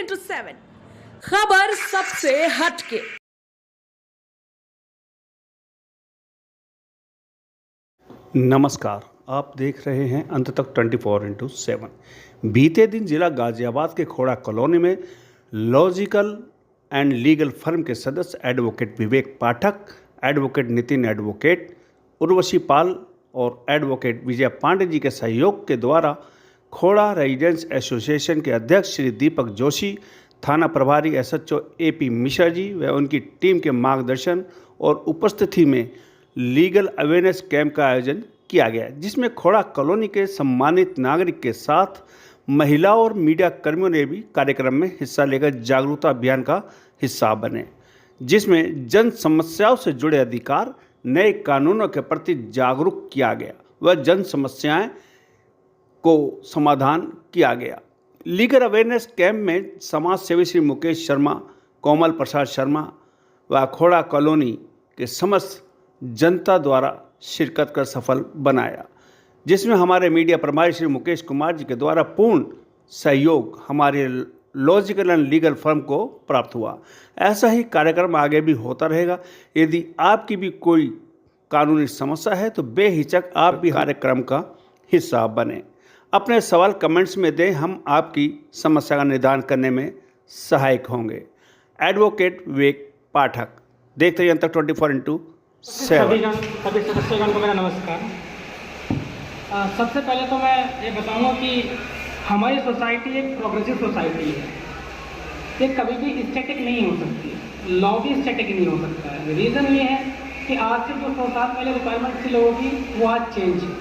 24/7 खबर सबसे हटके। नमस्कार, आप देख रहे हैं अंत तक 24/7। बीते दिन जिला गाजियाबाद के खोड़ा कॉलोनी में लॉजिकल एंड लीगल फर्म के सदस्य एडवोकेट विवेक पाठक, एडवोकेट नितिन एडवोकेट, उर्वशी पाल और एडवोकेट विजय पांडे जी के सहयोग के द्वारा खोड़ा रेजिडेंस एसोसिएशन के अध्यक्ष श्री दीपक जोशी, थाना प्रभारी एसएचओ एपी मिश्रा जी व उनकी टीम के मार्गदर्शन और उपस्थिति में लीगल अवेयरनेस कैंप का आयोजन किया गया, जिसमें खोड़ा कॉलोनी के सम्मानित नागरिक के साथ महिलाओं और मीडिया कर्मियों ने भी कार्यक्रम में हिस्सा लेकर जागरूकता अभियान का हिस्सा बने, जिसमें जन समस्याओं से जुड़े अधिकार, नए कानूनों के प्रति जागरूक किया गया व जन समस्याएं को समाधान किया गया। लीगल अवेयरनेस कैंप में समाज सेवी श्री मुकेश शर्मा, कोमल प्रसाद शर्मा व खोड़ा कॉलोनी के समस्त जनता द्वारा शिरकत कर सफल बनाया, जिसमें हमारे मीडिया प्रभारी श्री मुकेश कुमार जी के द्वारा पूर्ण सहयोग हमारे लॉजिकल एंड लीगल फर्म को प्राप्त हुआ। ऐसा ही कार्यक्रम आगे भी होता रहेगा। यदि आपकी भी कोई कानूनी समस्या है तो बेहिचक आप भी कार्यक्रम का हिस्सा बने। अपने सवाल कमेंट्स में दें, हम आपकी समस्या का निदान करने में सहायक होंगे। एडवोकेट विवेक पाठक, देखते रहिए अंत तक 24/7। सभी सदस्यगण को मेरा नमस्कार। सबसे पहले तो मैं ये बताऊंगा कि हमारी सोसाइटी एक प्रोग्रेसिव सोसाइटी है। ये कभी भी स्टैटिक नहीं हो सकती, लॉ भी स्टैटिक नहीं हो सकता है। रीज़न ये है कि आज से जो 100 साल पहले रिक्वायरमेंट थी लोगों की, वो आज चेंज है।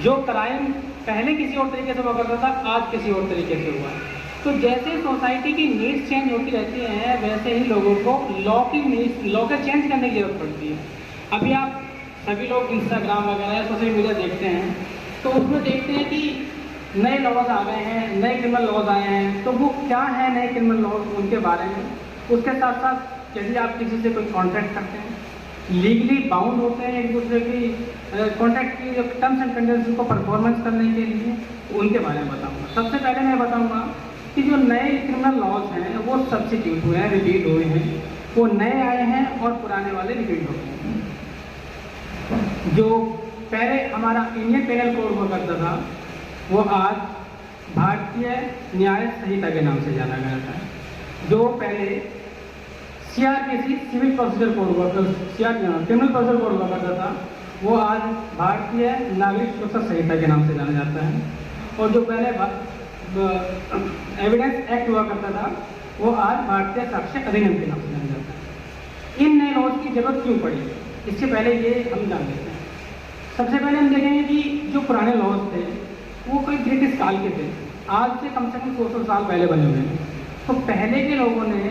जो क्राइम पहले किसी और तरीके से हुआ करता था, आज किसी और तरीके से हुआ है। तो जैसे सोसाइटी की नीड्स चेंज होती रहती हैं, वैसे ही लोगों को लॉ के चेंज करने की जरूरत पड़ती है। अभी आप सभी लोग इंस्टाग्राम वगैरह सोशल मीडिया देखते हैं, तो उसमें देखते हैं कि नए लॉज आ गए हैं, नए क्रिमिनल लॉज आए हैं। तो वो क्या है नए क्रिमिनल लॉज, उनके बारे में। उसके साथ साथ यदि आप किसी से कोई कॉन्ट्रैक्ट करते हैं, लीगली बाउंड होते हैं एक दूसरे की कॉन्ट्रैक्ट की जो टर्म्स एंड कंडीशन को परफॉर्मेंस करने के लिए, उनके बारे में बताऊँगा। सबसे पहले मैं बताऊँगा कि जो नए क्रिमिनल लॉज हैं वो सब्स्टिट्यूट हुए हैं, रिपीट हुए हैं। वो नए आए हैं और पुराने वाले रिपीट हो गए हैं। जो पहले हमारा इंडियन पेनल कोड हुआ करता था, वो आज भारतीय न्याय संहिता के नाम से जाना गया था। जो पहले सीआरपीसी सिविल प्रोसीजर कोड हुआ, क्रिमिनल प्रोसीजर कोड हुआ करता था, वो आज भारतीय नागरिक सुरक्षा संहिता के नाम से जाना जाता है। और जो पहले एविडेंस एक्ट हुआ करता था, वो आज भारतीय साक्ष्य अधिनियम के नाम से जाना जाता है। इन नए लॉज की जरूरत क्यों पड़ी, इससे पहले ये हम जान लेते हैं। सबसे पहले हम देखेंगे कि जो पुराने लॉज थे वो कोई ब्रिटिश काल के थे, आज से कम 200 साल पहले बने हुए हैं। तो पहले के लोगों ने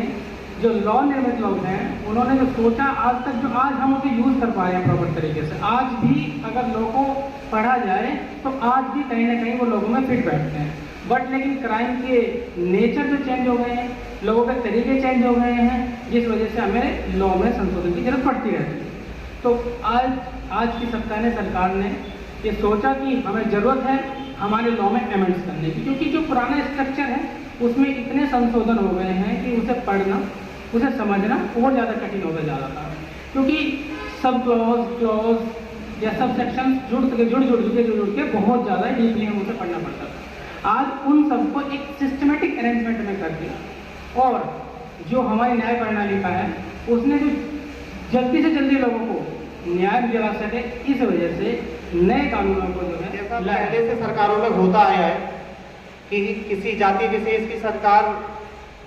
जो लॉ निर्मित लोग हैं, उन्होंने जो सोचा, आज तक जो आज हम उसे यूज़ कर पा रहे हैं प्रॉपर तरीके से। आज भी अगर लोगों को पढ़ा जाए तो आज भी कहीं ना कहीं वो लोगों में फिट बैठते हैं। बट लेकिन क्राइम के नेचर जो चेंज हो गए हैं, लोगों के तरीके चेंज हो गए हैं, जिस वजह से हमें लॉ में संशोधन की जरूरत पड़ती रहती है। तो आज की सरकार ने ये सोचा कि हमें ज़रूरत है हमारे लॉ में अमेंड्स करने की, क्योंकि जो पुराना स्ट्रक्चर है उसमें इतने संशोधन हो गए हैं कि उसे पढ़ना, उसे समझना और ज़्यादा कठिन होता जा रहा था। क्योंकि सब क्लॉज या सब सेक्शन जुड़ के बहुत ज़्यादा डीपली हम उसे पढ़ना पड़ता था। आज उन सबको एक सिस्टमेटिक अरेंजमेंट में कर दिया, और जो हमारी न्याय प्रणाली का है उसने जो जल्दी से जल्दी लोगों को न्याय दिला सके, इस वजह से नए कानूनों को जो है पहले से सरकारों में होता आया है कि किसी जाति विशेष की सरकार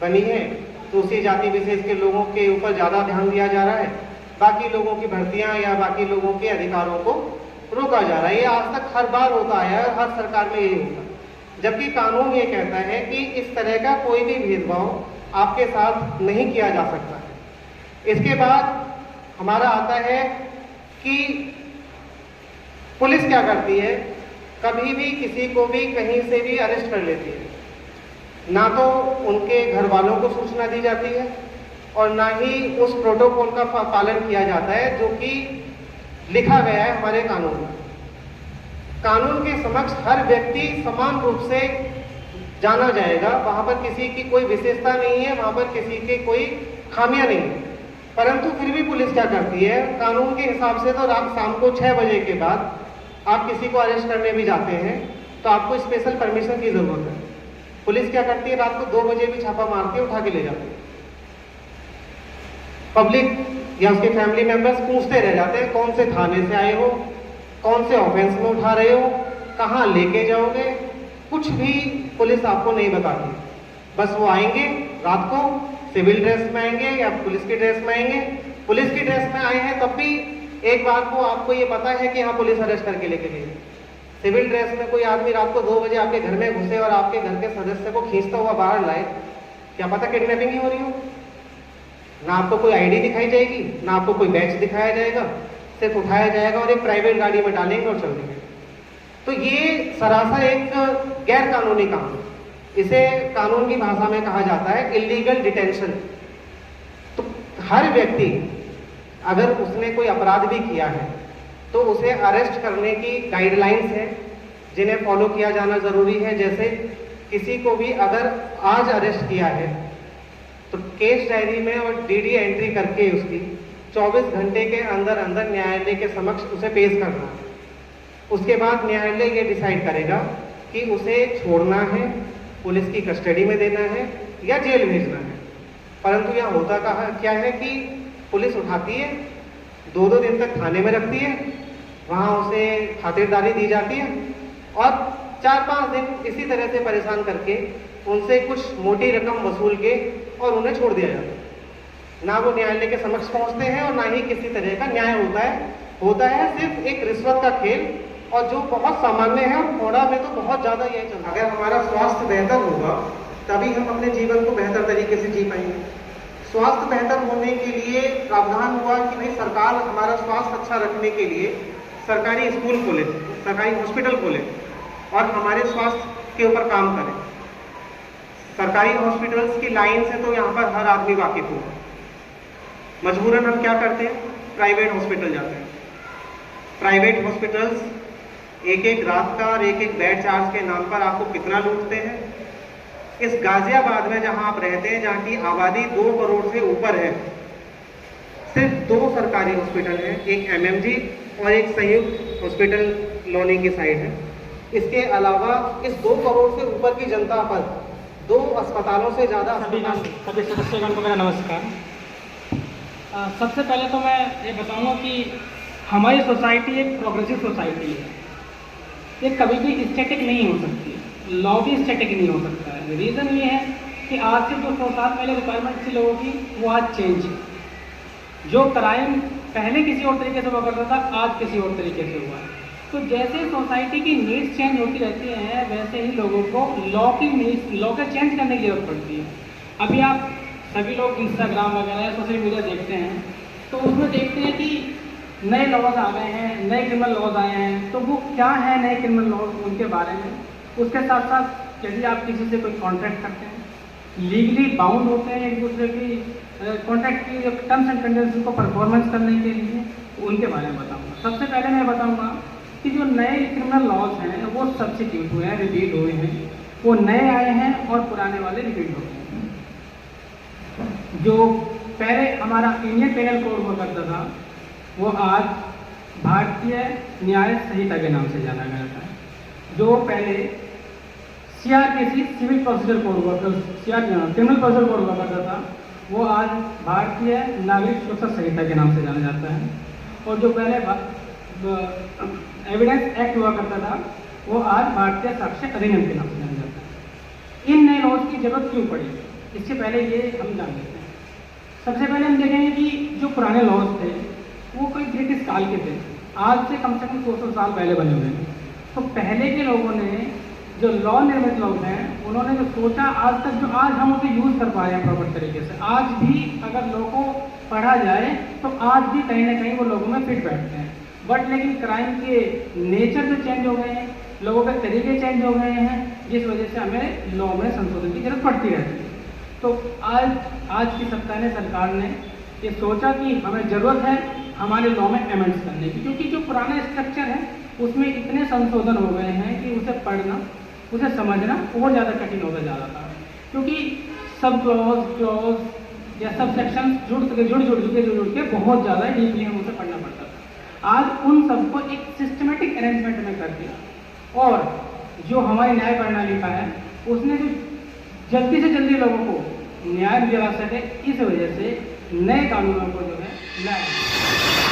बनी है तो उसी जाति विशेष के लोगों के ऊपर ज़्यादा ध्यान दिया जा रहा है, बाकी लोगों की भर्तियां या बाकी लोगों के अधिकारों को रोका जा रहा है। ये आज तक हर बार होता आया है, हर सरकार में यही होता है। जबकि कानून ये कहता है कि इस तरह का कोई भी भेदभाव आपके साथ नहीं किया जा सकता है। इसके बाद हमारा आता है कि पुलिस क्या करती है, कभी भी किसी को भी कहीं से भी अरेस्ट कर लेती है। ना तो उनके घर वालों को सूचना दी जाती है और ना ही उस प्रोटोकॉल का पालन किया जाता है जो कि लिखा गया है हमारे कानून में। कानून के समक्ष हर व्यक्ति समान रूप से जाना जाएगा, वहाँ पर किसी की कोई विशेषता नहीं है, वहाँ पर किसी के कोई खामियां नहीं है। परंतु फिर भी पुलिस क्या करती है, कानून के हिसाब से तो रात शाम को 6 बजे के बाद आप किसी को अरेस्ट करने भी जाते हैं तो आपको स्पेशल परमिशन की जरूरत है। पुलिस क्या करती है, रात को 2 बजे भी छापा मारती है, उठा के ले जाती है। पब्लिक या उसके फैमिली मेंबर्स पूछते रह जाते हैं कौन से थाने से आए हो, कौन से ऑफेंस में उठा रहे हो, कहाँ लेके जाओगे, कुछ भी पुलिस आपको नहीं बताती। बस वो आएंगे रात को सिविल ड्रेस में आएंगे या पुलिस की ड्रेस में आएंगे। पुलिस की ड्रेस में आए हैं तब भी एक बार को आपको ये पता है कि हाँ पुलिस अरेस्ट करके लेके गई। सिविल ड्रेस में कोई आदमी रात को 2 बजे आपके घर में घुसे और आपके घर के सदस्य को खींचता हुआ बाहर लाए, क्या पता किडनैपिंग ही हो रही हो। ना आपको कोई आईडी दिखाई जाएगी, ना आपको कोई बैच दिखाया जाएगा, सिर्फ उठाया जाएगा और एक प्राइवेट गाड़ी में डालेंगे और चल देंगे। तो ये सरासर एक गैर कानूनी काम है। इसे कानून की भाषा में कहा जाता है इलीगल डिटेंशन। तो हर व्यक्ति अगर उसने कोई अपराध भी किया है तो उसे अरेस्ट करने की गाइडलाइंस है जिन्हें फॉलो किया जाना जरूरी है। जैसे किसी को भी अगर आज अरेस्ट किया है तो केस डायरी में और डीडी एंट्री करके उसकी 24 घंटे के अंदर अंदर न्यायालय के समक्ष उसे पेश करना है। उसके बाद न्यायालय ये डिसाइड करेगा कि उसे छोड़ना है, पुलिस की कस्टडी में देना है या जेल भेजना है। परंतु यहाँ होता क्या है कि पुलिस उठाती है, 2-2 दिन तक थाने में रखती है, वहाँ उसे खातिरदारी दी जाती है और 4-5 दिन इसी तरह से परेशान करके उनसे कुछ मोटी रकम वसूल के और उन्हें छोड़ दिया जाता है। ना वो न्यायालय के समक्ष पहुँचते हैं और ना ही किसी तरह का न्याय होता है सिर्फ एक रिश्वत का खेल, और जो बहुत सामान्य है और थोड़ा में तो बहुत ज़्यादा यही चलता है। अगर हमारा स्वास्थ्य बेहतर होगा तभी हम अपने जीवन को बेहतर तरीके से जी पाएंगे। स्वास्थ्य बेहतर होने के लिए प्रावधान हुआ कि भाई सरकार हमारा स्वास्थ्य अच्छा रखने के लिए सरकारी स्कूल खोले, सरकारी हॉस्पिटल खोले और हमारे स्वास्थ्य के ऊपर काम करें। सरकारी हॉस्पिटल्स की लाइन से तो यहाँ पर हर आदमी वाकिफ होगा। मजबूरन हम क्या करते हैं, प्राइवेट हॉस्पिटल जाते हैं। प्राइवेट हॉस्पिटल्स एक रात का और एक बेड चार्ज के नाम पर आपको कितना लूटते हैं। इस गाजियाबाद में जहां आप रहते हैं, जहां की आबादी 2 करोड़ से ऊपर है, सिर्फ 2 सरकारी हॉस्पिटल हैं, एक एमएमजी और एक संयुक्त हॉस्पिटल लोनी की साइड है। इसके अलावा इस 2 करोड़ से ऊपर की जनता पर 2 अस्पतालों से ज़्यादा सभी सदस्यगण को मेरा नमस्कार। सबसे पहले तो मैं ये बताऊंगा कि हमारी सोसाइटी एक प्रोग्रेसिव सोसाइटी है। ये कभी भी स्टैटिक नहीं हो सकती, लॉ भी स्टैटिक नहीं हो सकता है। रीज़न ये है कि आज से जो 100 साल पहले रिक्वायरमेंट थी लोगों की, वो आज चेंज है। जो क्राइम पहले किसी और तरीके से हुआ करता था, आज किसी और तरीके से हुआ है। तो जैसे सोसाइटी की नीड्स चेंज होती रहती हैं, वैसे ही लोगों को लॉ के चेंज करने की जरूरत पड़ती है। अभी आप सभी लोग इंस्टाग्राम वगैरह सोशल मीडिया देखते हैं तो उसमें देखते हैं कि नए लॉज आ गए हैं, नए क्रिमिनल लॉज आए हैं। तो वो क्या है नए क्रिमिनल लॉज, उनके बारे में। उसके साथ साथ यदि आप किसी से कोई कॉन्ट्रैक्ट करते हैं, लीगली बाउंड होते हैं एक दूसरे की कॉन्ट्रैक्ट की टर्म्स एंड कंडीशन को परफॉर्मेंस करने के लिए, उनके बारे में बताऊंगा। सबसे पहले मैं बताऊंगा कि जो नए क्रिमिनल लॉज हैं वो सब्स्टिट्यूट हुए हैं, रिपीट हुए हैं। वो नए आए हैं और पुराने वाले रिपीट हुए हैं। जो पहले हमारा इंडियन पेनल कोड हुआ करता था, वो आज भारतीय न्याय संहिता के नाम से जाना गया था। जो पहले CRPC सिविल प्रोसीजर कोड हुआ था, क्रिमिनल प्रोसीजर कोड हुआ करता था, वो आज भारतीय नागरिक सुरक्षा संहिता के नाम से जाना जाता है। और जो पहले एविडेंस एक्ट हुआ करता था, वो आज भारतीय साक्ष्य अधिनियम के नाम से जाना जाता है। इन नए लॉज की जरूरत क्यों पड़ी, इससे पहले ये हम जान लेते हैं। सबसे पहले हम देखेंगे कि जो पुराने लॉज थे वो कोई ब्रिटिश काल के थे, आज से कम 200 साल पहले बने हुए हैं। तो पहले के लोगों ने जो लॉ निर्मित लोग हैं, उन्होंने जो सोचा, आज तक जो आज हम उसे यूज़ कर पा रहे हैं प्रॉपर तरीके से। आज भी अगर लोगों को पढ़ा जाए तो आज भी कहीं ना कहीं वो लोगों में फिट बैठते हैं। बट लेकिन क्राइम के नेचर जो चेंज हो गए हैं, लोगों के तरीके चेंज हो गए हैं, जिस वजह से हमें लॉ में संशोधन की जरूरत पड़ती रहती है। तो आज की सरकार ने ये सोचा कि हमें ज़रूरत है हमारे लॉ में अमेंड्स करने की, क्योंकि जो पुराना स्ट्रक्चर है उसमें इतने संशोधन हो गए हैं कि उसे पढ़ना, उसे समझना और ज़्यादा कठिन होता जा रहा था, क्योंकि सब क्लॉज या सब सेक्शन जुड़ के बहुत ज़्यादा डीपली हम उसे पढ़ना पड़ता था। आज उन सबको एक सिस्टमेटिक अरेंजमेंट में कर दिया, और जो हमारी न्याय प्रणाली का है उसने जो जल्दी से जल्दी लोगों को न्याय दिला सके, इस वजह से नए कानूनों को जो है लाया।